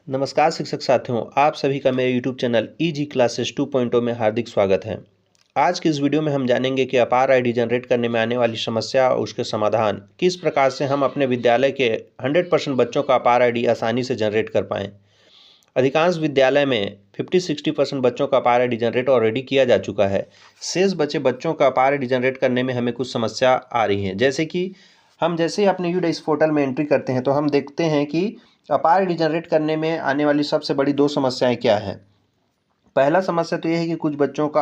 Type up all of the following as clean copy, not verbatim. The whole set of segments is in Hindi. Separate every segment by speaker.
Speaker 1: नमस्कार शिक्षक साथियों, आप सभी का मेरे YouTube चैनल ईजी क्लासेस 2.0 में हार्दिक स्वागत है। आज की इस वीडियो में हम जानेंगे कि अपार आईडी जनरेट करने में आने वाली समस्या और उसके समाधान, किस प्रकार से हम अपने विद्यालय के 100% बच्चों का अपार आईडी आसानी से जनरेट कर पाएँ। अधिकांश विद्यालय में 50-60% बच्चों का अपार आईडी जनरेट ऑलरेडी किया जा चुका है। शेष बचे बच्चों का अपार आईडी जनरेट करने में हमें कुछ समस्या आ रही है। जैसे कि हम जैसे ही अपने यूडाइस पोर्टल में एंट्री करते हैं तो हम देखते हैं कि अपार आईडी जनरेट करने में आने वाली सबसे बड़ी दो समस्याएं क्या हैं। पहला समस्या तो ये है कि कुछ बच्चों का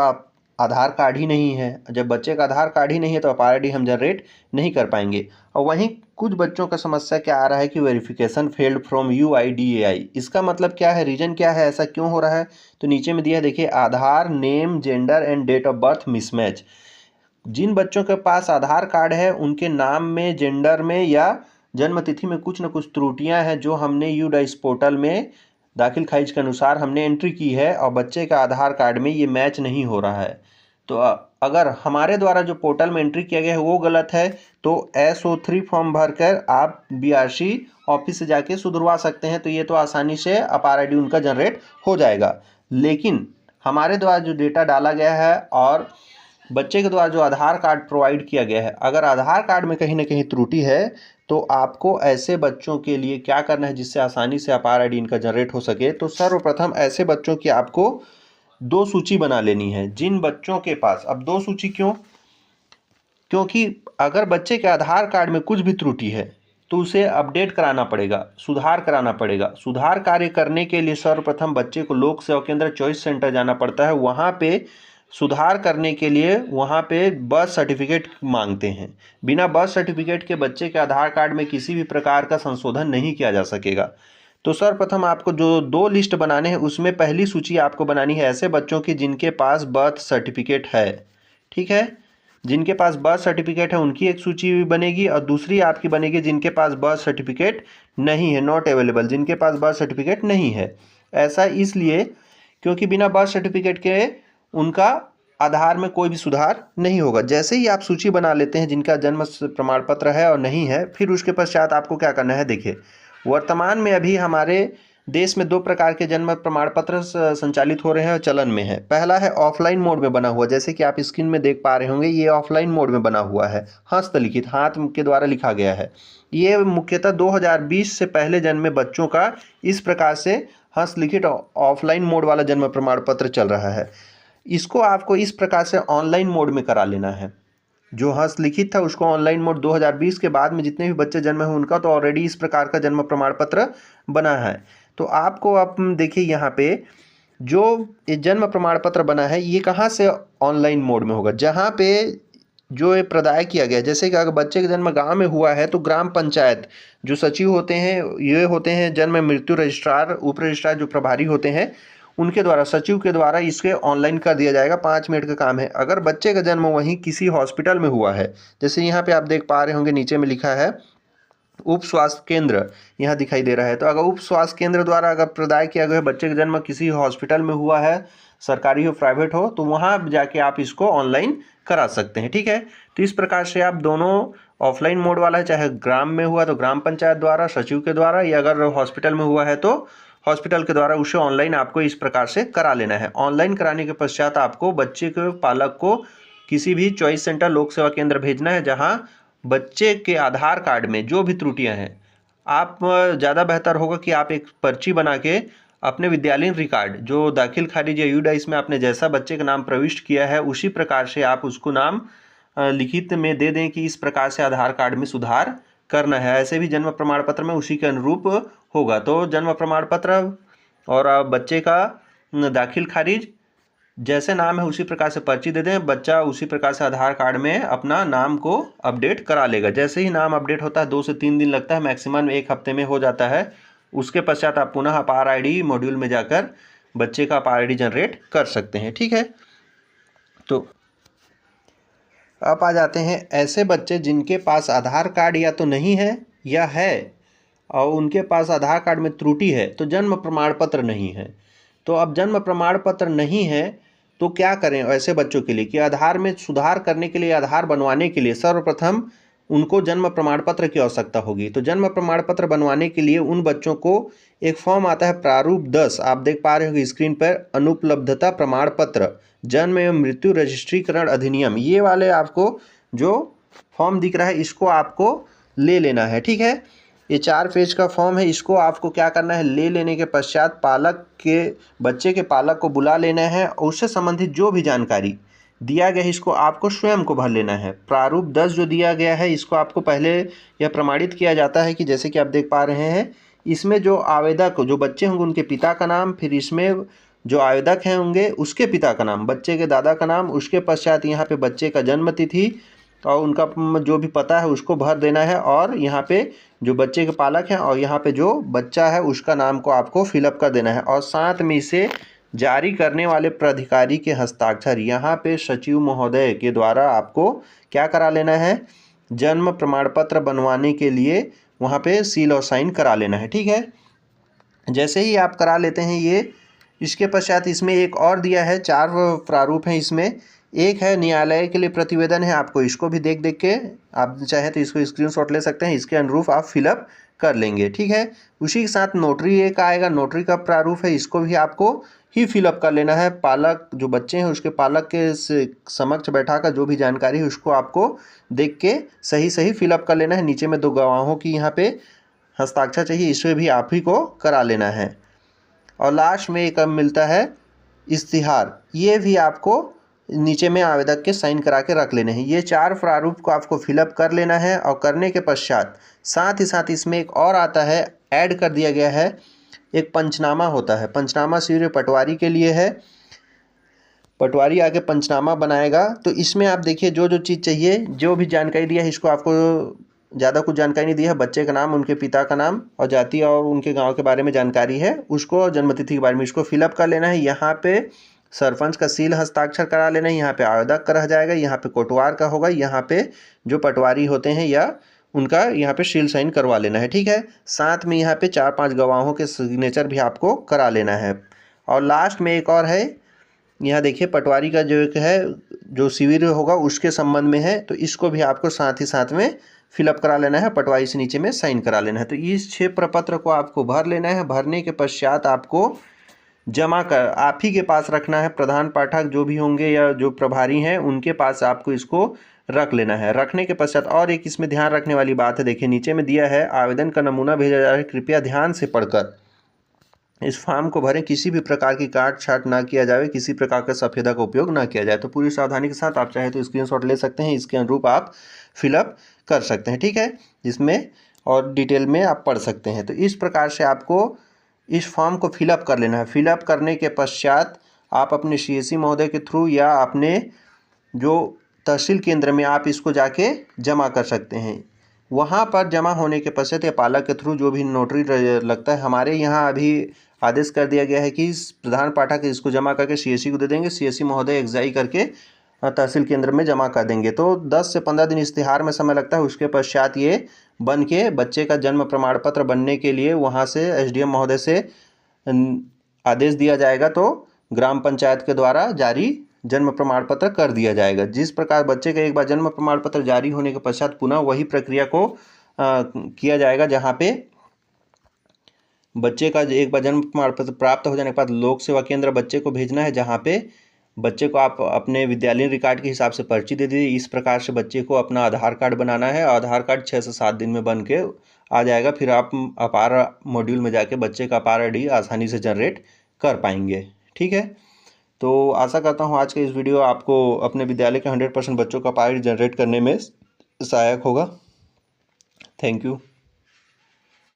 Speaker 1: आधार कार्ड ही नहीं है। जब बच्चे का आधार कार्ड ही नहीं है तो अपार आईडी हम जनरेट नहीं कर पाएंगे। और वहीं कुछ बच्चों का समस्या क्या आ रहा है कि वेरिफिकेशन फेल्ड फ्रॉम यूआईडीएआई। इसका मतलब क्या है, रीजन क्या है, ऐसा क्यों हो रहा है? तो नीचे में दिया है, देखिए, Aadhaar name gender and date of birth mismatch. जिन बच्चों के पास आधार कार्ड है उनके नाम में, जेंडर में या जन्म तिथि में कुछ न कुछ त्रुटियां हैं जो हमने यूडाइस पोर्टल में दाखिल खारिज के अनुसार हमने एंट्री की है और बच्चे का आधार कार्ड में ये मैच नहीं हो रहा है। तो अगर हमारे द्वारा जो पोर्टल में एंट्री किया गया है वो गलत है तो SO3 फॉर्म भरकर आप BRC ऑफिस से जाके सुधरवा सकते हैं। तो ये तो आसानी से अपार आईडी उनका जनरेट हो जाएगा। लेकिन हमारे द्वारा जो डेटा डाला गया है और बच्चे के द्वारा जो आधार कार्ड प्रोवाइड किया गया है, अगर आधार कार्ड में कहीं ना कहीं त्रुटि है तो आपको ऐसे बच्चों के लिए क्या करना है जिससे आसानी से अपार आईडी इनका जनरेट हो सके। तो सर्वप्रथम ऐसे बच्चों की आपको दो सूची बना लेनी है। जिन बच्चों के पास, अब दो सूची क्यों? क्योंकि अगर बच्चे के आधार कार्ड में कुछ भी त्रुटि है तो उसे अपडेट कराना पड़ेगा, सुधार कराना पड़ेगा। सुधार कार्य करने के लिए सर्वप्रथम बच्चे को लोक सेवा केंद्र चॉइस सेंटर जाना पड़ता है। वहाँ पे सुधार करने के लिए वहाँ पे बर्थ सर्टिफिकेट मांगते हैं। बिना बर्थ सर्टिफिकेट के बच्चे के आधार कार्ड में किसी भी प्रकार का संशोधन नहीं किया जा सकेगा। तो सर्वप्रथम आपको जो दो लिस्ट बनाने हैं उसमें पहली सूची आपको बनानी है ऐसे बच्चों की जिनके पास बर्थ सर्टिफिकेट है। ठीक है, जिनके पास बर्थ सर्टिफिकेट है उनकी एक सूची भी बनेगी और दूसरी आपकी बनेगी जिनके पास बर्थ सर्टिफिकेट नहीं है, नॉट अवेलेबल, जिनके पास बर्थ सर्टिफिकेट नहीं है। ऐसा इसलिए क्योंकि बिना बर्थ सर्टिफिकेट के उनका आधार में कोई भी सुधार नहीं होगा। जैसे ही आप सूची बना लेते हैं जिनका जन्म प्रमाण पत्र है और नहीं है, फिर उसके पश्चात आपको क्या करना है। देखिए, वर्तमान में अभी हमारे देश में दो प्रकार के जन्म प्रमाण पत्र संचालित हो रहे हैं और चलन में है। पहला है ऑफलाइन मोड में बना हुआ, जैसे कि आप स्क्रीन में देख पा रहे होंगे, ये ऑफलाइन मोड में बना हुआ है, हस्तलिखित, हाथ के द्वारा लिखा गया है। ये मुख्यतः 2020 से पहले जन्मे बच्चों का इस प्रकार से हस्तलिखित ऑफलाइन मोड वाला जन्म प्रमाण पत्र चल रहा है। इसको आपको इस प्रकार से ऑनलाइन मोड में करा लेना है। जो हस्तलिखित था उसको ऑनलाइन मोड 2020 के बाद में जितने भी बच्चे जन्मे हैं उनका तो ऑलरेडी इस प्रकार का जन्म प्रमाण पत्र बना है। तो आपको आप देखिए यहाँ पे जो ये जन्म प्रमाण पत्र बना है ये कहाँ से ऑनलाइन मोड में होगा, जहाँ पे जो ये प्रदाय किया गया। जैसे कि अगर बच्चे का जन्म गांव में हुआ है तो ग्राम पंचायत जो सचिव होते हैं, ये होते हैं जन्म मृत्यु रजिस्ट्रार, उप रजिस्ट्रार जो प्रभारी होते हैं, उनके द्वारा, सचिव के द्वारा इसके ऑनलाइन कर दिया जाएगा। 5 मिनट का काम है। अगर बच्चे का जन्म वहीं किसी हॉस्पिटल में हुआ है, जैसे यहाँ पे आप देख पा रहे होंगे नीचे में लिखा है उप स्वास्थ्य केंद्र, यहाँ दिखाई दे रहा है। तो अगर उप स्वास्थ्य केंद्र द्वारा अगर प्रदाय किया गया बच्चे का जन्म किसी हॉस्पिटल में हुआ है, सरकारी हो प्राइवेट हो, तो वहाँ जाके आप इसको ऑनलाइन करा सकते हैं। ठीक है, तो इस प्रकार से आप दोनों, ऑफलाइन मोड वाला है चाहे ग्राम में हुआ तो ग्राम पंचायत द्वारा, सचिव के द्वारा, या अगर हॉस्पिटल में हुआ है तो हॉस्पिटल के द्वारा, उसे ऑनलाइन आपको इस प्रकार से करा लेना है। ऑनलाइन कराने के पश्चात आपको बच्चे के पालक को किसी भी चॉइस सेंटर लोक सेवा केंद्र भेजना है जहां बच्चे के आधार कार्ड में जो भी त्रुटियां हैं, आप ज़्यादा बेहतर होगा कि आप एक पर्ची बना के अपने विद्यालयीन रिकॉर्ड जो दाखिल खारिज या यूडाइस में आपने जैसा बच्चे का नाम प्रविष्ट किया है उसी प्रकार से आप उसको नाम लिखित में दे दें कि इस प्रकार से आधार कार्ड में सुधार करना है। ऐसे भी जन्म प्रमाण पत्र में उसी के अनुरूप होगा। तो जन्म प्रमाण पत्र और बच्चे का दाखिल खारिज जैसे नाम है उसी प्रकार से पर्ची दे दें, बच्चा उसी प्रकार से आधार कार्ड में अपना नाम को अपडेट करा लेगा। जैसे ही नाम अपडेट होता है 2 से 3 दिन लगता है, मैक्सिमम 1 हफ्ते में हो जाता है। उसके पश्चात आप पुनः अपार आईडी मॉड्यूल में जाकर बच्चे का अपार आईडी जनरेट कर सकते हैं। ठीक है, तो अब आ जाते हैं ऐसे बच्चे जिनके पास आधार कार्ड या तो नहीं है या है और उनके पास आधार कार्ड में त्रुटि है तो जन्म प्रमाण पत्र नहीं है। तो अब जन्म प्रमाण पत्र नहीं है तो क्या करें ऐसे बच्चों के लिए कि आधार में सुधार करने के लिए, आधार बनवाने के लिए सर्वप्रथम उनको जन्म प्रमाण पत्र की आवश्यकता होगी। तो जन्म प्रमाण पत्र बनवाने के लिए उन बच्चों को एक फॉर्म आता है प्रारूप 10, आप देख पा रहे हो स्क्रीन पर, अनुपलब्धता प्रमाण पत्र, जन्म एवं मृत्यु रजिस्ट्रीकरण अधिनियम, ये वाले आपको जो फॉर्म दिख रहा है इसको आपको ले लेना है। ठीक है, ये 4 पेज का फॉर्म है, इसको आपको क्या करना है, ले लेने के पश्चात पालक के बच्चे के पालक को बुला लेना है और उससे संबंधित जो भी जानकारी दिया गया है इसको आपको स्वयं को भर लेना है। प्रारूप 10 जो दिया गया है इसको आपको पहले यह प्रमाणित किया जाता है कि जैसे कि आप देख पा रहे हैं, इसमें जो आवेदक जो बच्चे होंगे उनके पिता का नाम, फिर इसमें जो आवेदक हैं होंगे उसके पिता का नाम, बच्चे के दादा का नाम, उसके पश्चात यहाँ पे बच्चे का जन्म तिथि और उनका जो भी पता है उसको भर देना है, और यहाँ पे जो बच्चे के पालक हैं और यहाँ पे जो बच्चा है उसका नाम को आपको फिलअप कर देना है, और साथ में इसे जारी करने वाले प्राधिकारी के हस्ताक्षर यहाँ पे सचिव महोदय के द्वारा आपको क्या करा लेना है, जन्म प्रमाण पत्र बनवाने के लिए वहाँ पे सील और साइन करा लेना है। ठीक है, जैसे ही आप करा लेते हैं ये, इसके पश्चात इसमें एक और दिया है, 4 प्रारूप हैं इसमें। एक है न्यायालय के लिए प्रतिवेदन है, आपको इसको भी देख के आप चाहे तो इसको स्क्रीनशॉट ले सकते हैं, इसके अनुरूप आप फिलअप कर लेंगे। ठीक है, उसी के साथ नोटरी एक आएगा, नोटरी का प्रारूप है, इसको भी आपको ही फिलअप कर लेना है। पालक जो बच्चे हैं उसके पालक के समक्ष बैठा कर जो भी जानकारी है उसको आपको देख के सही फिलअप कर लेना है। नीचे में 2 गवाहों की यहाँ पे हस्ताक्षर चाहिए, इसे भी आप ही को करा लेना है। और लास्ट में एक मिलता है इश्तिहार, ये भी आपको नीचे में आवेदक के साइन करा के रख लेने हैं। ये 4 प्रारूप को आपको फिलअप कर लेना है, और करने के पश्चात साथ ही साथ इसमें एक और आता है, ऐड कर दिया गया है, एक पंचनामा होता है। पंचनामा सिर्फ पटवारी के लिए है, पटवारी आके पंचनामा बनाएगा। तो इसमें आप देखिए जो चीज़ चाहिए, जो भी जानकारी दिया है इसको आपको ज़्यादा कुछ जानकारी नहीं दी है, बच्चे का नाम, उनके पिता का नाम और जाति और उनके गांव के बारे में जानकारी है, उसको जन्मतिथि के बारे में इसको फिलअप कर लेना है। यहाँ पे सरपंच का सील हस्ताक्षर करा लेना है, यहाँ पे आवेदक का रह जाएगा, यहाँ पे कोटवार का होगा, यहाँ पे जो पटवारी होते हैं या उनका यहाँ पे सील साइन करवा लेना है। ठीक है, साथ में यहाँ पे 4-5 गवाहों के सिग्नेचर भी आपको करा लेना है। और लास्ट में एक और है, यहाँ देखिए पटवारी का जो एक है जो शिविर होगा उसके संबंध में है, तो इसको भी आपको साथ ही साथ में फिलअप करा लेना है, पटवारी से नीचे में साइन करा लेना है। तो इस 6 प्रपत्र को आपको भर लेना है। भरने के पश्चात आपको जमा कर आप ही के पास रखना है, प्रधान पाठक जो भी होंगे या जो प्रभारी हैं उनके पास आपको इसको रख लेना है। रखने के पश्चात और एक इसमें ध्यान रखने वाली बात है, देखिए नीचे में दिया है आवेदन का नमूना भेजा जा रहा है, कृपया ध्यान से पढ़कर इस फॉर्म को भरें, किसी भी प्रकार की काट छाट ना किया जाए, किसी प्रकार का सफेदा का उपयोग ना किया जाए। तो पूरी सावधानी के साथ आप चाहे तो स्क्रीनशॉट ले सकते हैं, इसके अनुरूप आप फिलअप कर सकते हैं। ठीक है, इसमें और डिटेल में आप पढ़ सकते हैं। तो इस प्रकार से आपको इस फॉर्म को फिलअप कर लेना है। फिलअप करने के पश्चात आप अपने CSE महोदय के थ्रू या अपने जो तहसील केंद्र में आप इसको जाके जमा कर सकते हैं। वहाँ पर जमा होने के पश्चात या पालक के थ्रू जो भी नोटरी लगता है, हमारे यहाँ अभी आदेश कर दिया गया है कि प्रधान पाठक इसको जमा करके CSE को दे देंगे, CSE महोदय एक्साई करके तहसील केंद्र में जमा कर देंगे। तो 10 से 15 दिन इश्तिहार में समय लगता है। उसके पश्चात ये बन के बच्चे का जन्म प्रमाण पत्र बनने के लिए वहाँ से SDM महोदय से आदेश दिया जाएगा, तो ग्राम पंचायत के द्वारा जारी जन्म प्रमाण पत्र कर दिया जाएगा। जिस प्रकार बच्चे का एक बार जन्म प्रमाण पत्र जारी होने के पश्चात पुनः वही प्रक्रिया को किया जाएगा, जहाँ पे बच्चे का एक बार जन्म प्रमाण पत्र प्राप्त हो जाने के बाद लोक सेवा केंद्र बच्चे को भेजना है, जहाँ पे बच्चे को आप अपने विद्यालय रिकॉर्ड के हिसाब से पर्ची दे दीजिए। इस प्रकार से बच्चे को अपना आधार कार्ड बनाना है, आधार कार्ड 6 से 7 दिन में बन के आ जाएगा। फिर आप अपार मॉड्यूल में जाके बच्चे का अपार ID आसानी से जनरेट कर पाएंगे। ठीक है, तो आशा करता हूँ आज का इस वीडियो आपको अपने विद्यालय के 100% बच्चों का अपार ID जनरेट करने में सहायक होगा। Thank you.